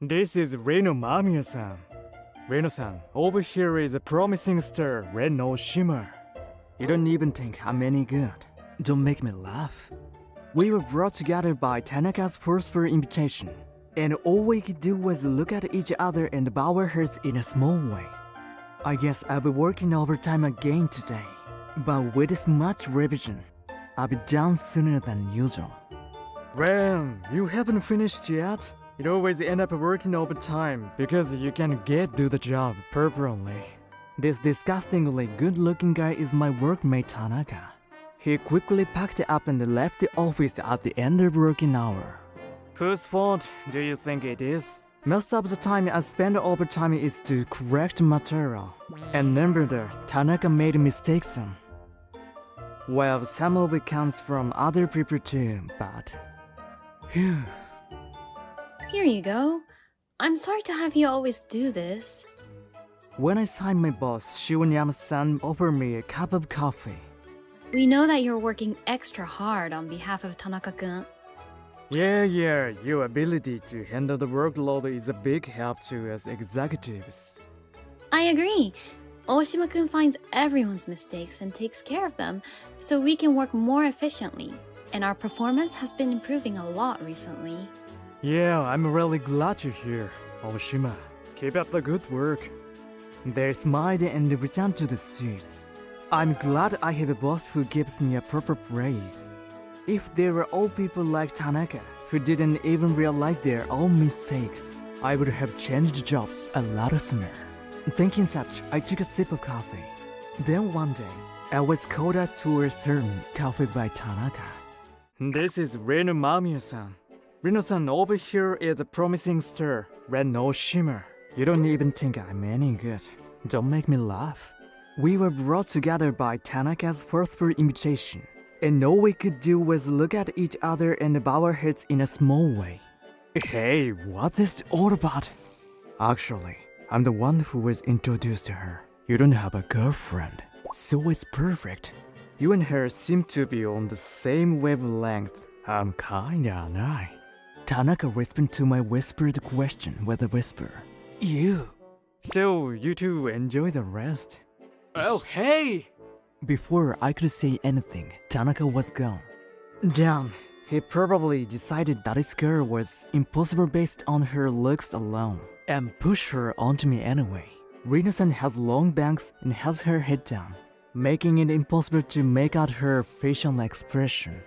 This is Reno Mamiya-san. Reno-san, over here is a promising star, Red No Shimmer. You don't even think I'm any good. Don't make me laugh. We were brought together by Tanaka's personal invitation, and all we could do was look at each other and bow our heads in a small way. I guess I'll be working overtime again today, but with this much revision, I'll be done sooner than usual. Ren, you haven't finished yet? You always end up working overtime because you can't do the job properly. This disgustingly good-looking guy is my workmate Tanaka. He quickly packed up and left the office at the end of working hour. Whose fault do you think it is? Most of the time I spend overtime is to correct material. And remember, Tanaka made mistakes. Well, some of it comes from other people too, but... Phew. Here you go. I'm sorry to have you always do this. When I saw my boss, Shionyama-san offered me a cup of coffee. We know that you're working extra hard on behalf of Tanaka-kun. Yeah, your ability to handle the workload is a big help to us executives. I agree. Oshima-kun finds everyone's mistakes and takes care of them, so we can work more efficiently. And our performance has been improving a lot recently. Yeah, I'm really glad you're here, Oshima. Keep up the good work. They smiled and returned to the seats. I'm glad I have a boss who gives me a proper praise. If they were all people like Tanaka, who didn't even realize their own mistakes, I would have changed jobs a lot sooner. Thinking such, I took a sip of coffee. Then one day, I was called out to a certain coffee by Tanaka. This is Reno Mamiya-san. Reno-san, over here is a promising star, Red No Shimmer. You don't even think I'm any good. Don't make me laugh. We were brought together by Tanaka's personal invitation, and all we could do was look at each other and bow our heads in a small way. Hey, what's this all about? Actually, I'm the one who was introduced to her. You don't have a girlfriend, so it's perfect. You and her seem to be on the same wavelength. I'm kinda, aren't I? Tanaka responded to my whispered question with a whisper. You. So, you two enjoy the rest. Oh, hey! Before I could say anything, Tanaka was gone. Damn, he probably decided that his girl was impossible based on her looks alone, and pushed her onto me anyway. Rino-san has long bangs and has her head down, making it impossible to make out her facial expression.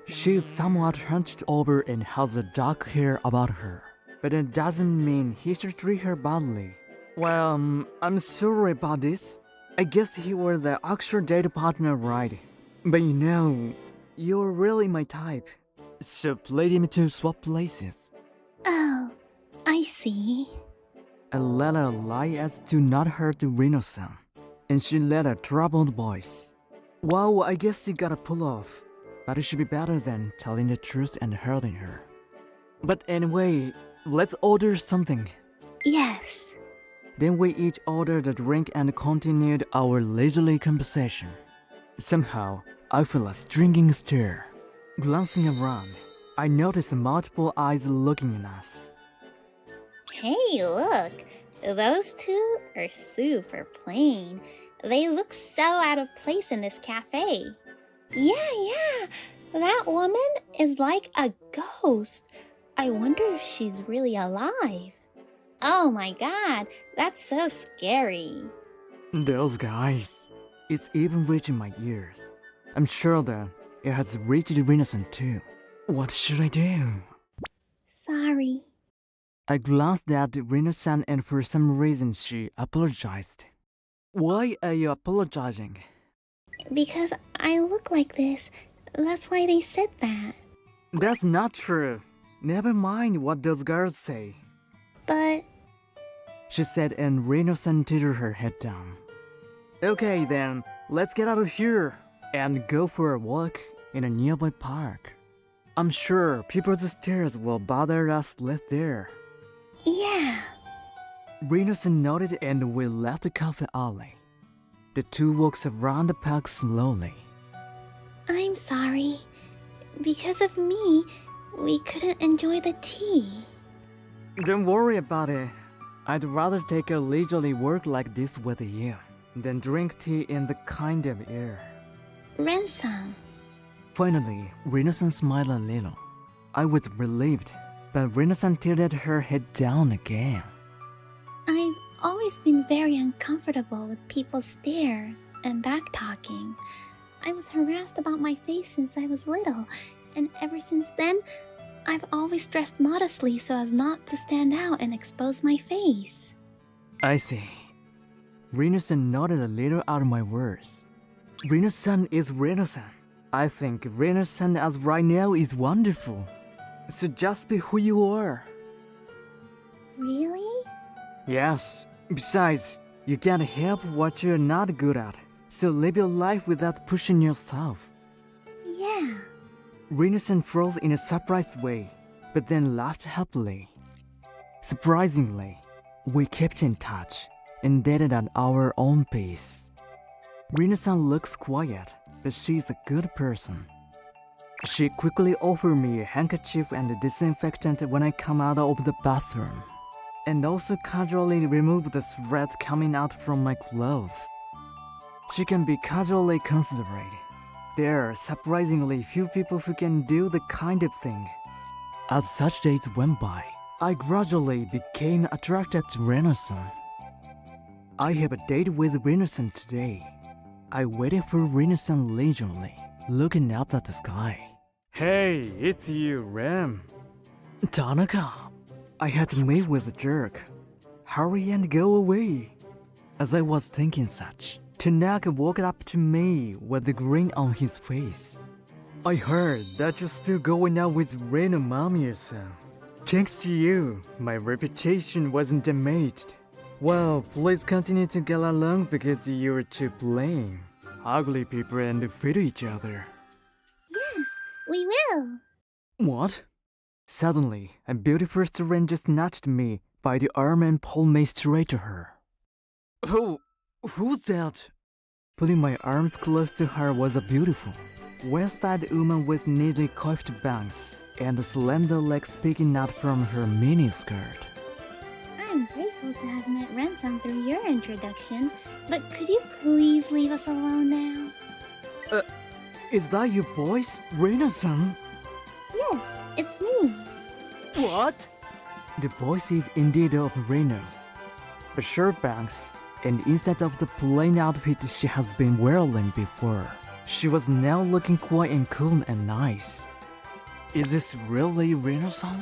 She is somewhat hunched over and has a dark hair about her, but it doesn't mean he should treat her badly. Well, I'm sorry about this. I guess he was the actual date partner, right? But you know, you're really my type. So played him to swap places. Oh, I see. I let her lie as to not hurt Rino-san, and she let a troubled voice. Wow, I guess you gotta pull off. But it should be better than telling the truth and hurting her. But anyway, let's order something. Yes. Then we each ordered a drink and continued our leisurely conversation. Somehow, I feel a stringing stare. Glancing around, I noticed multiple eyes looking at us. Hey, look! Those two are super plain. They look so out of place in this cafe. Yeah, that woman is like a ghost. I wonder if she's really alive. Oh my god, that's so scary. Those guys. It's even reaching my ears. I'm sure that it has reached Rino-san too. What should I do? Sorry. I glanced at Rino-san and for some reason she apologized. Why are you apologizing? Because I look like this. That's why they said that. That's not true. Never mind what those girls say. But... she said, and Rino-san tilted her head down. Okay then, let's get out of here and go for a walk in a nearby park. I'm sure people's stares will bother us left there. yeah. Rino-san nodded and we left the cafe alley. The two walked around the park slowly. I'm sorry. Because of me, we couldn't enjoy the tea. Don't worry about it. I'd rather take a leisurely walk like this with you than drink tea in the kind of air. Ren-san. Finally, Rina-san smiled a little. I was relieved, but Rina-san tilted her head down again. I've always been very uncomfortable with people stare and back-talking. I was harassed about my face since I was little, and ever since then, I've always dressed modestly so as not to stand out and expose my face. I see. Rina-san nodded a little out of my words. Rina-san is Rina-san. I think Rina-san as right now is wonderful. So just be who you are. Really? Yes. Besides, you can't help what you're not good at. So live your life without pushing yourself. Yeah. Rina-san froze in a surprised way, but then laughed happily. Surprisingly, we kept in touch and dated at our own pace. Rina-san looks quiet, but she's a good person. She quickly offered me a handkerchief and a disinfectant when I come out of the bathroom, and also casually removed the sweat coming out from my clothes. She can be casually considerate. There are surprisingly few people who can do the kind of thing. As such days went by, I gradually became attracted to Rina-san. I have a date with Rina-san today. I waited for Rina-san leisurely, looking up at the sky. Hey, it's you, Ram. Tanaka, I had to meet with the jerk. Hurry and go away. As I was thinking such, Tanaka walked up to me with a grin on his face. I heard that you're still going out with Rena Mamiya-san. Thanks to you, my reputation wasn't damaged. Well, please continue to get along because you're too plain. Ugly people and fit each other. Yes, we will. What? Suddenly, a beautiful stranger snatched me by the arm and pulled me straight to her. Who's that? Putting my arms close to her was a beautiful, well-styled woman with neatly coiffed bangs and a slender legs peeking out from her miniskirt. I'm grateful to have met Ren-san through your introduction, but could you please leave us alone now? Is that your voice, Rena-san? Yes, it's me. What? The voice is indeed of Rena's, but short bangs, and instead of the plain outfit she has been wearing before, she was now looking quiet and cool and nice. Is this really Rena-san?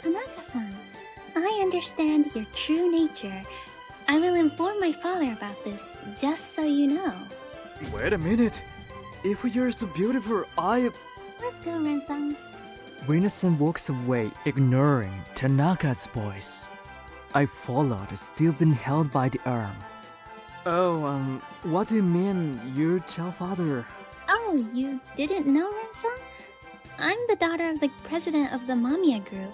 Tanaka-san, I understand your true nature. I will inform my father about this, just so you know. Wait a minute. If you're so beautiful, Let's go, Ren-san. Rena-san walks away, ignoring Tanaka's voice. I followed, still being held by the arm. Oh, what do you mean, your child father? Oh, you didn't know Ren-san? I'm the daughter of the president of the Mamiya group,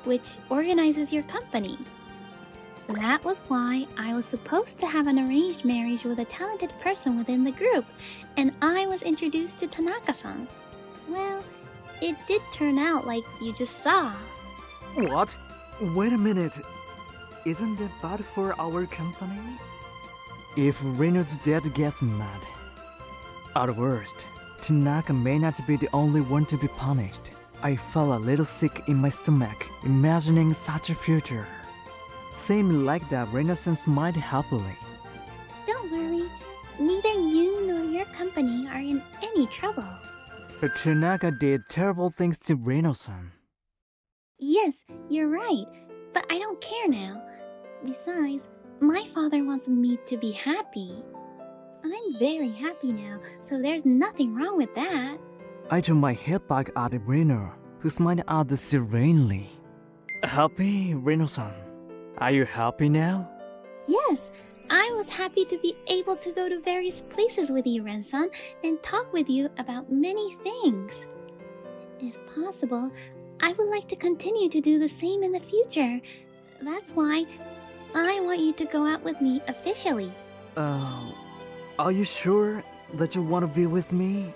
which organizes your company. That was why I was supposed to have an arranged marriage with a talented person within the group, and I was introduced to Tanaka-san. Well, it did turn out like you just saw. What? Wait a minute. Isn't it bad for our company? If Rena's dad gets mad. At worst, Tanaka may not be the only one to be punished. I felt a little sick in my stomach, imagining such a future. Seemed like that Rena-san smiled happily. Don't worry, neither you nor your company are in any trouble. But Tanaka did terrible things to Rena-san. Yes, you're right, but I don't care now. Besides, my father wants me to be happy. I'm very happy now, so there's nothing wrong with that. I turned my head back at Rena, who smiled at us serenely. Happy, Rena-san? Are you happy now? Yes, I was happy to be able to go to various places with you, Ren-san, and talk with you about many things. If possible, I would like to continue to do the same in the future. That's why I want you to go out with me officially. Are you sure that you want to be with me?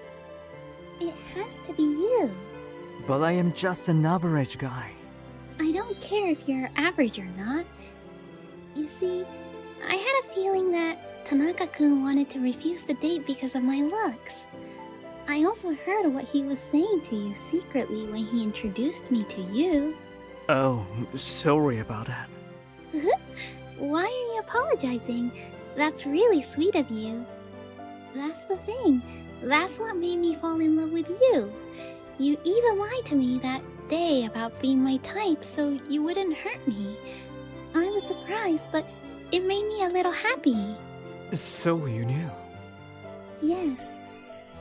It has to be you. But I am just an average guy. I don't care if you're average or not. You see, I had a feeling that Tanaka-kun wanted to refuse the date because of my looks. I also heard what he was saying to you secretly when he introduced me to you. Oh, sorry about that. Why are you apologizing? That's really sweet of you. That's the thing. That's what made me fall in love with you. You even lied to me that day about being my type so you wouldn't hurt me. I was surprised, but it made me a little happy. So you knew. Yes.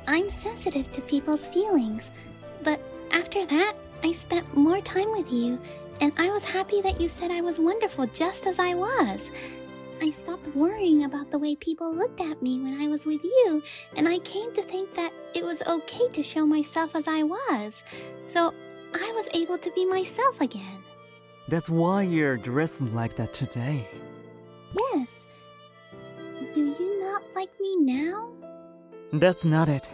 I'm sensitive to people's feelings, but after that, I spent more time with you, and I was happy that you said I was wonderful just as I was. I stopped worrying about the way people looked at me when I was with you, and I came to think that it was okay to show myself as I was. So I was able to be myself again. That's why you're dressing like that today. Yes. Do you not like me now? That's not it.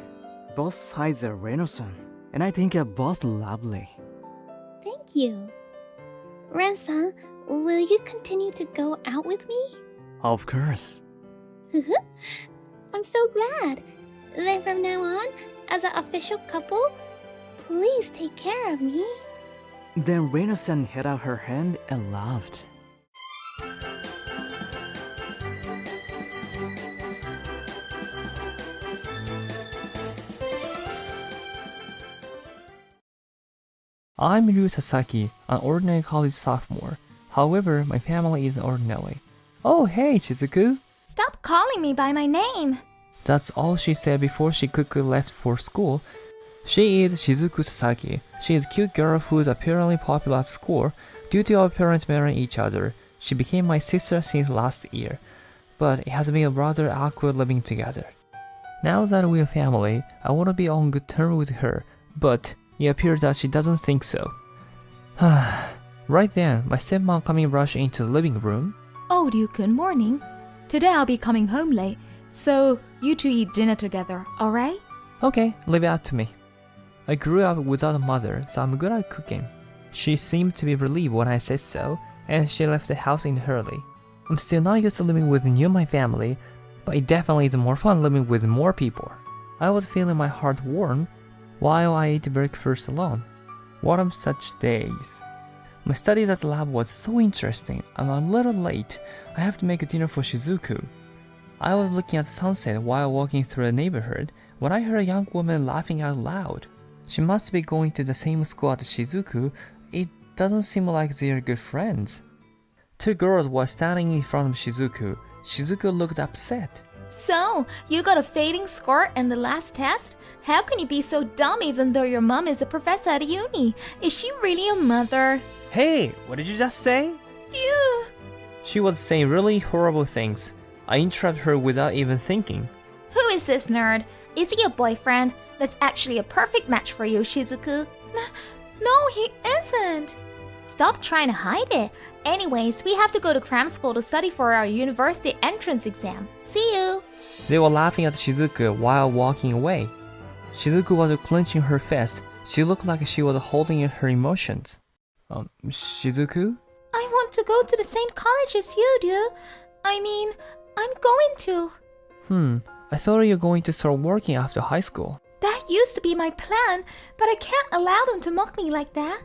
Boss hides a Reno-san, and I think you're both lovely. Thank you. Ren-san, will you continue to go out with me? Of course. I'm so glad. Then from now on, as an official couple, please take care of me. Then Reno-san held out her hand and laughed. I'm Ryu Sasaki, an ordinary college sophomore. However, my family isn't ordinary. Oh, hey, Shizuku! Stop calling me by my name. That's all she said before she quickly left for school. She is Shizuku Sasaki. She is a cute girl who is apparently popular at school. Due to our parents marrying each other, she became my sister since last year. But it has been rather awkward living together. Now that we're family, I want to be on good terms with her, but it appears that she doesn't think so. Right then, my stepmom coming rushed into the living room. Oh, Ryukun, morning. Today I'll be coming home late, so you two eat dinner together, alright? Okay, leave it up to me. I grew up without a mother, so I'm good at cooking. She seemed to be relieved when I said so, and she left the house in a hurry. I'm still not used to living with my family, but it definitely is more fun living with more people. I was feeling my heart warm while I ate breakfast alone. What of such days? My studies at the lab was so interesting. I'm a little late. I have to make a dinner for Shizuku. I was looking at sunset while walking through the neighborhood when I heard a young woman laughing out loud. She must be going to the same school as Shizuku. It doesn't seem like they're good friends. Two girls were standing in front of Shizuku. Shizuku looked upset. So, you got a fading score in the last test? How can you be so dumb even though your mom is a professor at uni? Is she really a mother? Hey, what did you just say? Ew. She was saying really horrible things. I interrupted her without even thinking. Who is this nerd? Is he your boyfriend? That's actually a perfect match for you, Shizuku. No, he isn't. Stop trying to hide it. Anyways, we have to go to cram school to study for our university entrance exam. See you. They were laughing at Shizuku while walking away. Shizuku was clenching her fist. She looked like she was holding in her emotions. Shizuku? I want to go to the same college as you do. I mean, I'm going to. I thought you were going to start working after high school. That used to be my plan, but I can't allow them to mock me like that.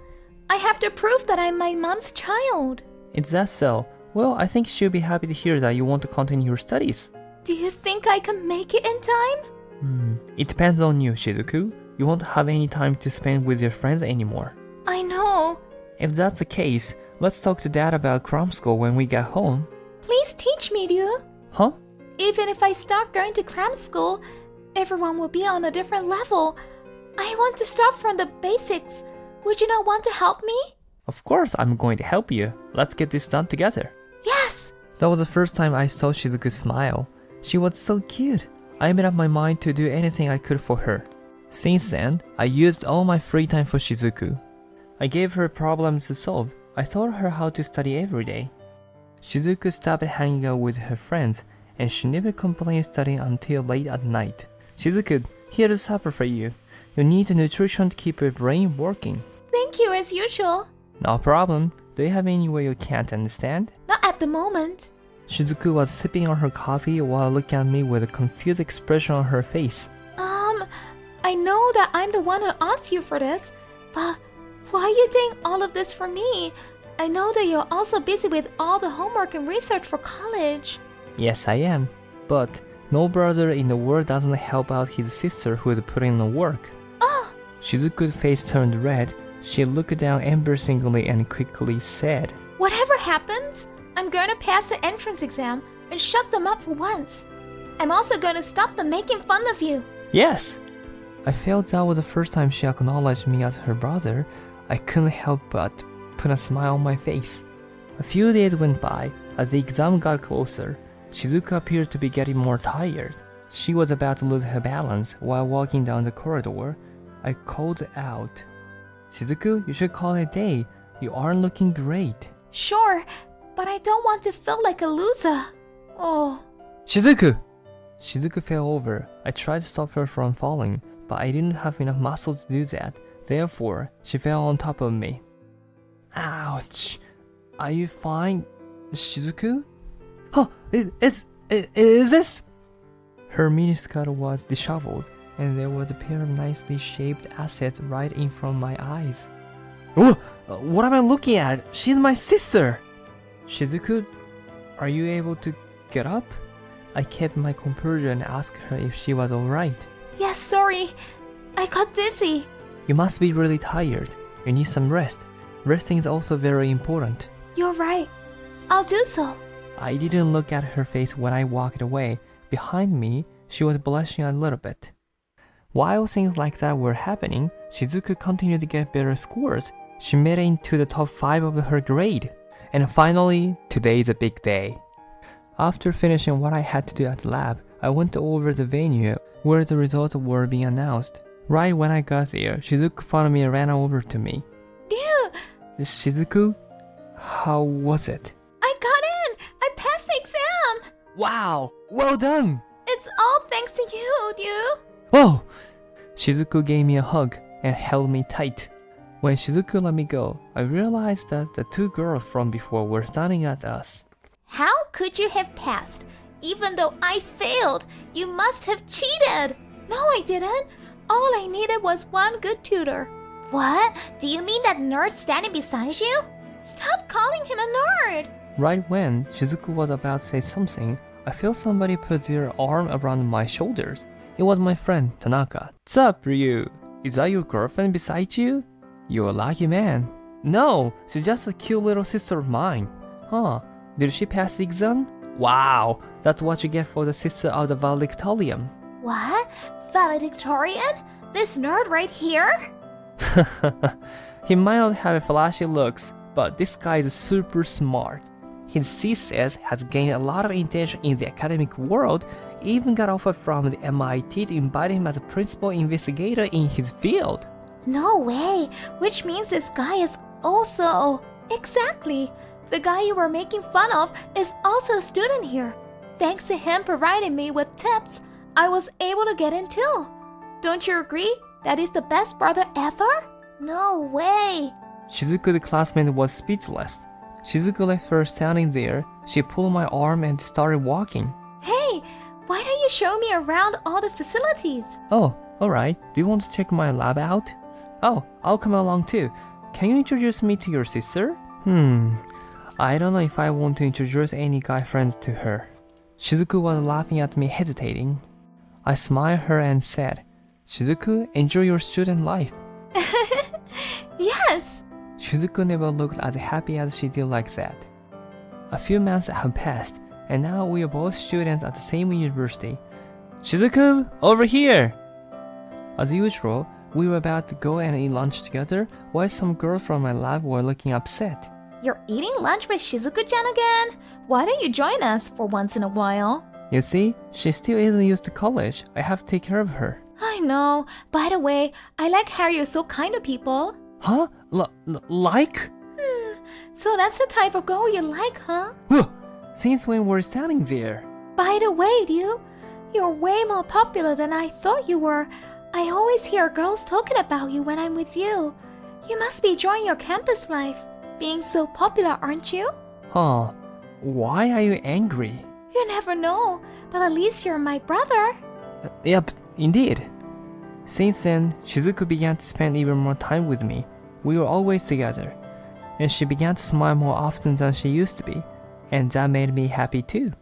I have to prove that I'm my mom's child. Is that so? Well, I think she'll be happy to hear that you want to continue your studies. Do you think I can make it in time? It depends on you, Shizuku. You won't have any time to spend with your friends anymore. I know. If that's the case, let's talk to Dad about cram school when we get home. Please teach me, Ryu. Huh? Even if I start going to cram school, everyone will be on a different level. I want to start from the basics. Would you not want to help me? Of course I'm going to help you. Let's get this done together. Yes! That was the first time I saw Shizuku smile. She was so cute. I made up my mind to do anything I could for her. Since then, I used all my free time for Shizuku. I gave her problems to solve. I taught her how to study every day. Shizuku stopped hanging out with her friends, and she never complained studying until late at night. Shizuku, here's supper for you. You need nutrition to keep your brain working. Thank you as usual. No problem. Do you have any way you can't understand? Not at the moment. Shizuku was sipping on her coffee while looking at me with a confused expression on her face. I know that I'm the one who asked you for this, but why are you doing all of this for me? I know that you're also busy with all the homework and research for college. Yes, I am. But no brother in the world doesn't help out his sister who is putting in the work. Oh! Shizuku's face turned red. She looked down embarrassingly and quickly said, Whatever happens, I'm going to pass the entrance exam and shut them up for once. I'm also going to stop them making fun of you. Yes! I felt that was the first time she acknowledged me as her brother. I couldn't help but put a smile on my face. A few days went by. As the exam got closer, Shizuku appeared to be getting more tired. She was about to lose her balance while walking down the corridor. I called out, Shizuku, you should call it a day. You aren't looking great. Sure, but I don't want to feel like a loser. Oh. Shizuku! Shizuku fell over. I tried to stop her from falling, but I didn't have enough muscle to do that. Therefore, she fell on top of me. Ouch! Are you fine, Shizuku? Oh, is this? Her miniskirt was disheveled, and there was a pair of nicely shaped assets right in front of my eyes. Oh, what am I looking at? She's my sister! Shizuku, are you able to get up? I kept my composure and asked her if she was alright. Yes, sorry. I got dizzy. You must be really tired. You need some rest. Resting is also very important. You're right. I'll do so. I didn't look at her face when I walked away. Behind me, she was blushing a little bit. While things like that were happening, Shizuku continued to get better scores. She made it into the top 5 of her grade. And finally, today is a big day. After finishing what I had to do at the lab, I went over the venue where the results were being announced. Right when I got there, Shizuku found me and ran over to me. Dude! Shizuku, how was it? I got in! I passed the exam! Wow, well done! It's all thanks to you, dude! Oh! Shizuku gave me a hug and held me tight. When Shizuku let me go, I realized that the 2 girls from before were staring at us. How could you have passed? Even though I failed, you must have cheated! No, I didn't. All I needed was one good tutor. What? Do you mean that nerd standing beside you? Stop calling him a nerd! Right when Shizuku was about to say something, I felt somebody put their arm around my shoulders. It was my friend, Tanaka. What's up, Ryu? Is that your girlfriend beside you? You're a lucky man. No, she's just a cute little sister of mine. Huh, did she pass the exam? Wow, that's what you get for the sister of the valedictorian. What? Valedictorian? This nerd right here? He might not have flashy looks, but this guy is super smart. His thesis has gained a lot of attention in the academic world, even got offered from the MIT to invite him as a principal investigator in his field. No way, which means this guy is also... Exactly! The guy you were making fun of is also a student here. Thanks to him providing me with tips, I was able to get in too. Don't you agree that he's the best brother ever? No way! Shizuku's classmate was speechless. Shizuku left her standing there. She pulled my arm and started walking. Hey, why don't you show me around all the facilities? Oh, alright. Do you want to check my lab out? Oh, I'll come along too. Can you introduce me to your sister? I don't know if I want to introduce any guy friends to her. Shizuku was laughing at me, hesitating. I smiled at her and said, Shizuku, enjoy your student life. Yes! Shizuku never looked as happy as she did like that. A few months have passed, and now we are both students at the same university. Shizuku, over here! As usual, we were about to go and eat lunch together, while some girls from my lab were looking upset. You're eating lunch with Shizuku-chan again? Why don't you join us for once in a while? You see, she still isn't used to college. I have to take care of her. I know. By the way, I like how you're so kind to people. Huh? Like? So that's the type of girl you like, huh? Since when were you standing there? By the way, you're way more popular than I thought you were. I always hear girls talking about you when I'm with you. You must be enjoying your campus life. Being so popular, aren't you? Huh. Why are you angry? You never know, but at least you're my brother. Yep, indeed. Since then, Shizuku began to spend even more time with me. We were always together. And she began to smile more often than she used to be. And that made me happy too.